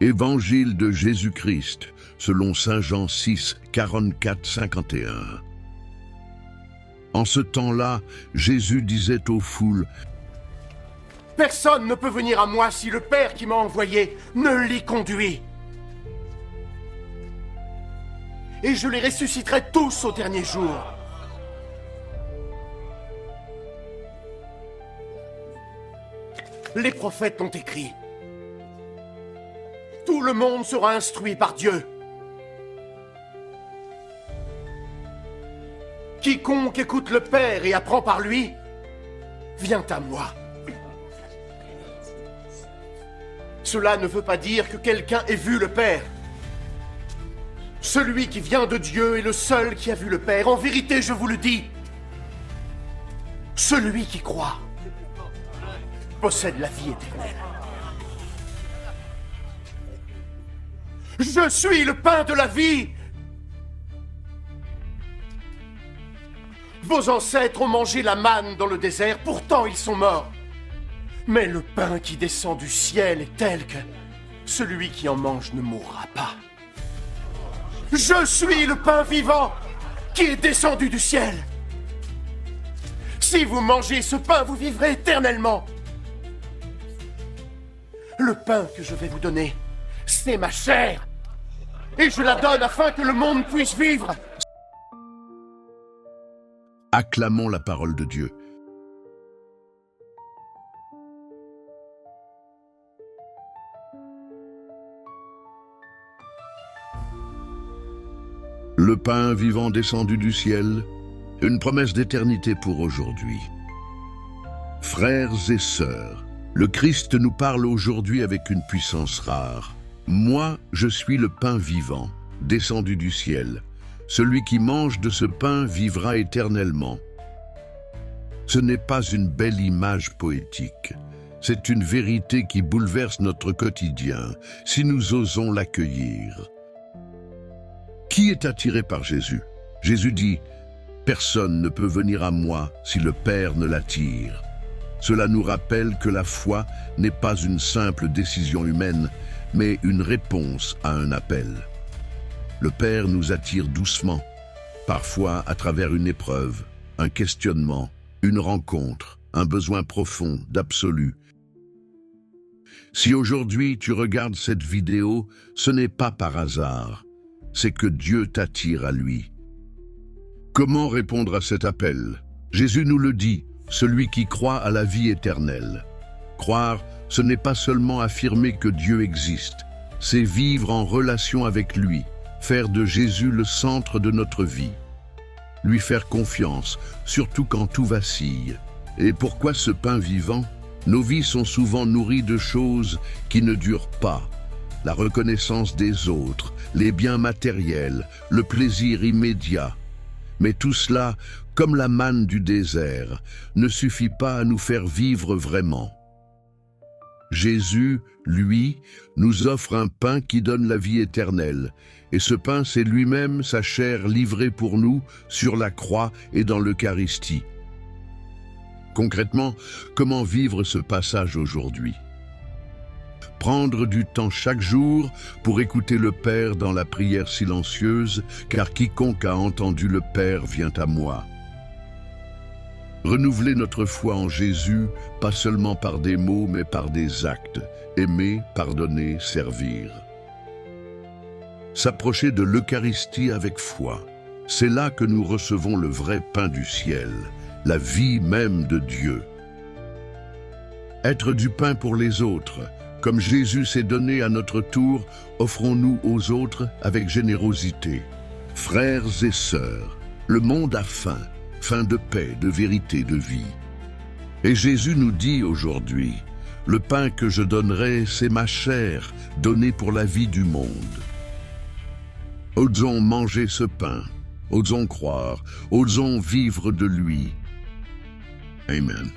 Évangile de Jésus-Christ, selon saint Jean 6, 44-51. En ce temps-là, Jésus disait aux foules, « Personne ne peut venir à moi si le Père qui m'a envoyé ne l'y conduit. Et je les ressusciterai tous au dernier jour. » Les prophètes l'ont écrit. Tout le monde sera instruit par Dieu. Quiconque écoute le Père et apprend par lui, vient à moi. Cela ne veut pas dire que quelqu'un ait vu le Père. Celui qui vient de Dieu est le seul qui a vu le Père. En vérité, je vous le dis, celui qui croit possède la vie éternelle. Je suis le pain de la vie. Vos ancêtres ont mangé la manne dans le désert, pourtant ils sont morts. Mais le pain qui descend du ciel est tel que celui qui en mange ne mourra pas. Je suis le pain vivant qui est descendu du ciel. Si vous mangez ce pain, vous vivrez éternellement. Le pain que je vais vous donner, c'est ma chair. Et je la donne afin que le monde puisse vivre. Acclamons la parole de Dieu. Le pain vivant descendu du ciel, une promesse d'éternité pour aujourd'hui. Frères et sœurs, le Christ nous parle aujourd'hui avec une puissance rare. Moi, je suis le pain vivant, descendu du ciel. Celui qui mange de ce pain vivra éternellement. Ce n'est pas une belle image poétique. C'est une vérité qui bouleverse notre quotidien, si nous osons l'accueillir. Qui est attiré par Jésus? Jésus dit, « Personne ne peut venir à moi si le Père ne l'attire. » Cela nous rappelle que la foi n'est pas une simple décision humaine, mais une réponse à un appel. Le Père nous attire doucement, parfois à travers une épreuve, un questionnement, une rencontre, un besoin profond d'absolu. Si aujourd'hui tu regardes cette vidéo, ce n'est pas par hasard, c'est que Dieu t'attire à lui. Comment répondre à cet appel? Jésus nous le dit, celui qui croit à la vie éternelle. Croire, ce n'est pas seulement affirmer que Dieu existe, c'est vivre en relation avec lui, faire de Jésus le centre de notre vie. Lui faire confiance, surtout quand tout vacille. Et pourquoi ce pain vivant? Nos vies sont souvent nourries de choses qui ne durent pas. La reconnaissance des autres, les biens matériels, le plaisir immédiat. Mais tout cela, comme la manne du désert, ne suffit pas à nous faire vivre vraiment. Jésus, lui, nous offre un pain qui donne la vie éternelle. Et ce pain, c'est lui-même sa chair livrée pour nous sur la croix et dans l'Eucharistie. Concrètement, comment vivre ce passage aujourd'hui? Prendre du temps chaque jour pour écouter le Père dans la prière silencieuse, car quiconque a entendu le Père vient à moi. Renouveler notre foi en Jésus, pas seulement par des mots, mais par des actes. Aimer, pardonner, servir. S'approcher de l'Eucharistie avec foi. C'est là que nous recevons le vrai pain du ciel, la vie même de Dieu. Être du pain pour les autres. Comme Jésus s'est donné à notre tour, offrons-nous aux autres avec générosité. Frères et sœurs, le monde a faim, faim de paix, de vérité, de vie. Et Jésus nous dit aujourd'hui, « Le pain que je donnerai, c'est ma chair, donnée pour la vie du monde. » Osons manger ce pain, osons croire, osons vivre de lui. Amen.